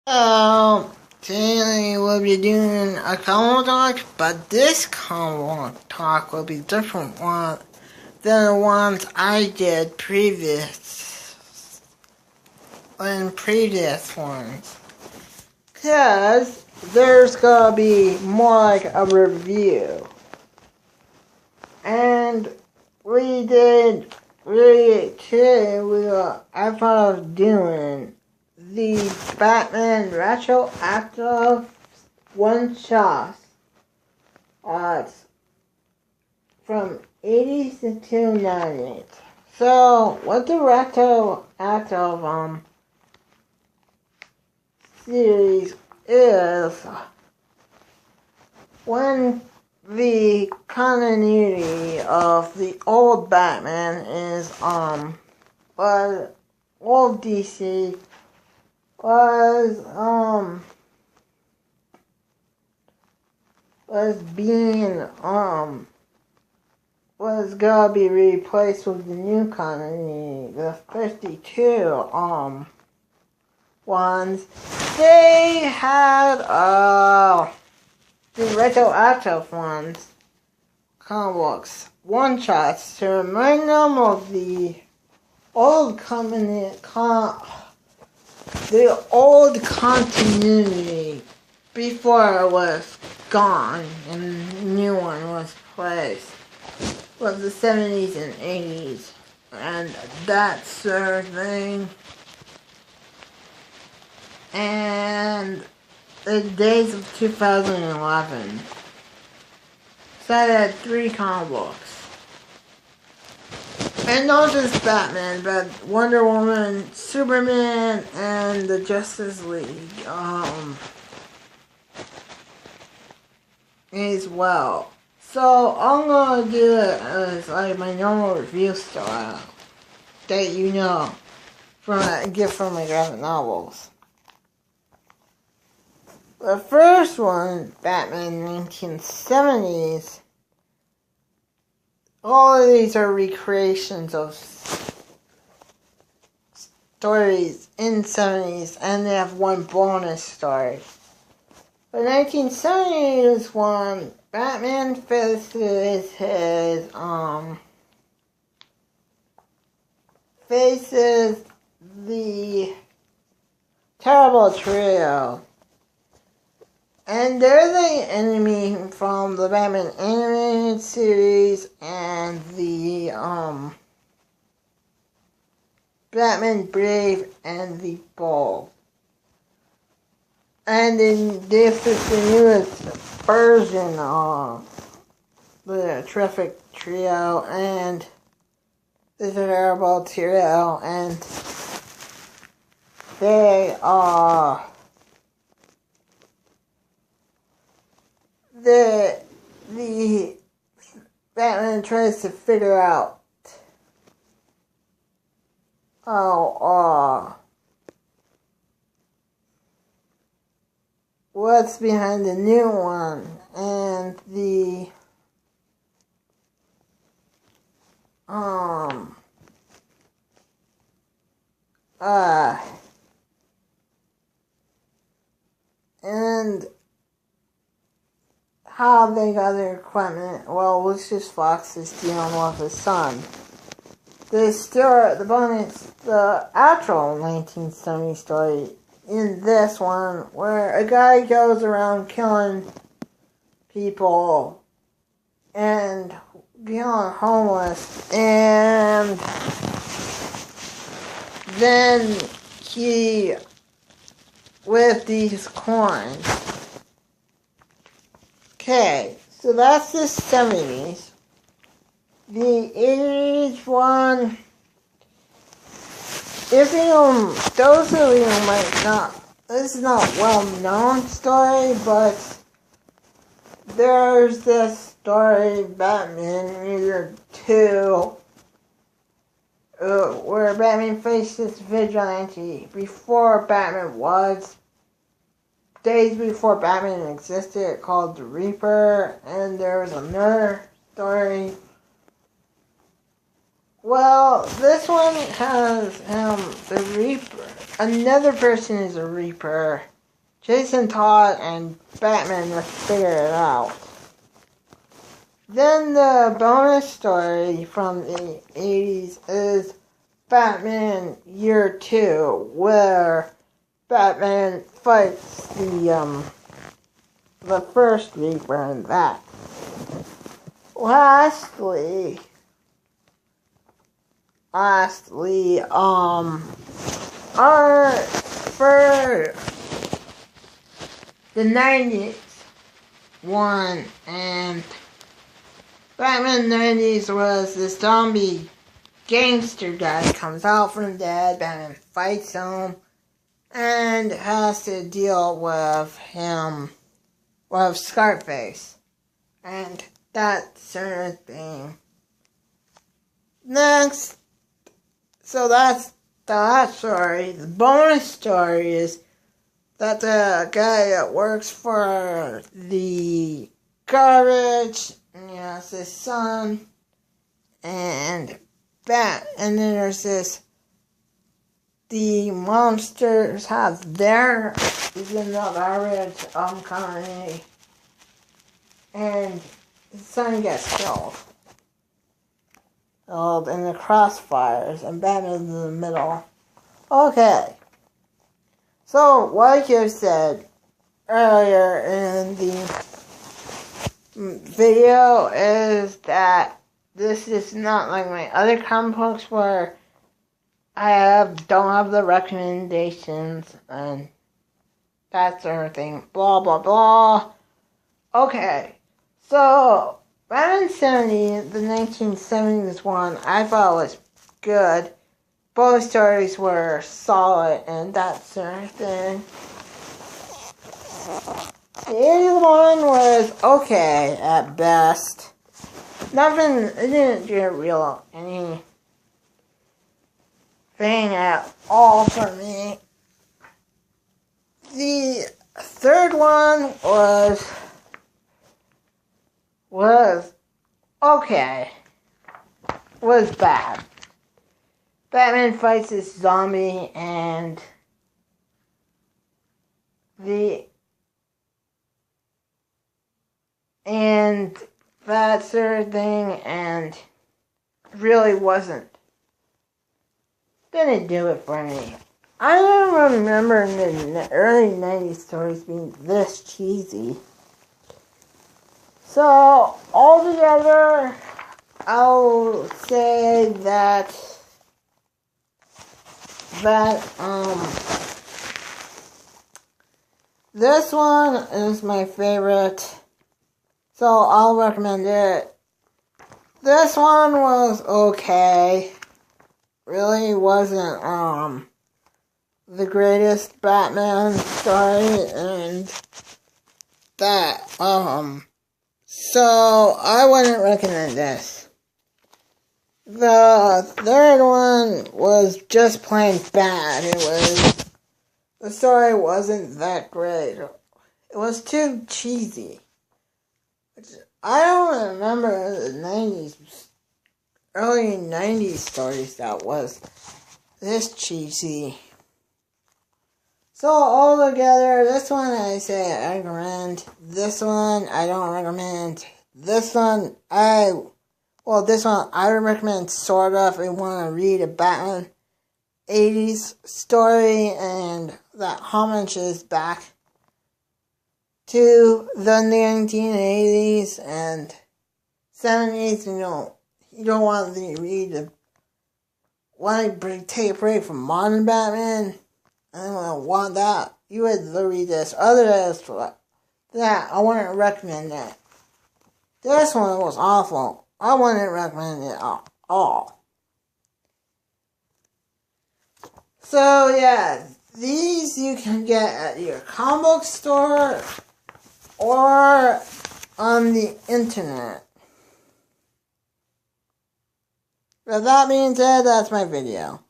Today we'll be doing a combo talk, but this combo talk will be different than the ones I did in previous ones. Cause there's gonna be more like a review. And today I thought of doing the Batman retroactive one-shot from 80s to 90s. So, what the retroactive series is when the continuity of the old Batman is old DC was gonna be replaced with the new continuity, the 52 ones. They had the retroactive ones, comic books, one shots to remind them of the old continuity before it was gone and the new one was placed. Was the 70s and 80s and that sort of thing. And the days of 2011. So I had 3 comic books. And not just Batman, but Wonder Woman, Superman, and the Justice League, as well. So, I'm gonna do it as like my normal review style that you know get from my graphic novels. The first one, Batman 1970s, all of these are recreations of stories in 70s, and they have one bonus story. The 1970s one, Batman faces the Terrible Trio. And they're the enemy from the Batman animated series and the Batman Brave and the Bold. And then this is the newest version of the Terrific Trio and the Terrible Trio, and they are the Batman tries to figure out what's behind the new one, and and how they got their equipment. Well, Lucius Fox is dealing with his son. The actual 1970 story in this one, where a guy goes around killing people and being homeless, and then he, with these coins. Okay, so that's the 70s. The 80s one, those of you might not, this is not a well-known story, but there's this story, Batman Year 2, where Batman faces Vigilante days before Batman existed, called The Reaper, and there was another story. Well, this one has the Reaper. Another person is a Reaper Jason Todd and Batman must figure it out. Then the bonus story from the 80s is Batman Year 2, where Batman fights the first Reaper and that. Lastly, for the 90s one, and Batman 90s was the zombie gangster guy comes out from the dead, Batman fights him, and has to deal with him, with Scarface, and that sort of thing. Next, so that's the last story. The bonus story is that the guy that works for the garbage, and he has his son, and then there's this, the monsters have their, even the garbage company, and his son gets killed. In the crossfires, and Batman's in the middle. Okay. So, like you said earlier in the video, is that this is not like my other comic books where I don't have the recommendations and that sort of thing. Blah, blah, blah. Okay. So, Batman 70, the 1970s one, I thought was good. Both stories were solid and that sort of thing. The 80s one was okay at best. Nothing, it didn't do anything at all for me. The third one was okay. Was bad. Batman fights this zombie and that sort of thing, and really didn't do it for me. I don't remember the early 90s stories being this cheesy. So, altogether, I'll say that this one is my favorite, so I'll recommend it. This one was okay. Really wasn't the greatest Batman story, and that so I wouldn't recommend this. The third one was just plain bad. The story wasn't that great. It was too cheesy. I don't remember the 90s, early 90s stories that was this cheesy. So altogether, this one I say I recommend. This one I don't recommend. This one I would recommend sort of if you want to read a Batman 80s story and that homages back to the 1980s and 70s. You don't want to take a break from modern Batman. I don't want that. You would read this. Other than that, I wouldn't recommend that. This one was awful. I wouldn't recommend it at all. So yeah, these you can get at your comic book store or on the internet. With that being said, that's my video.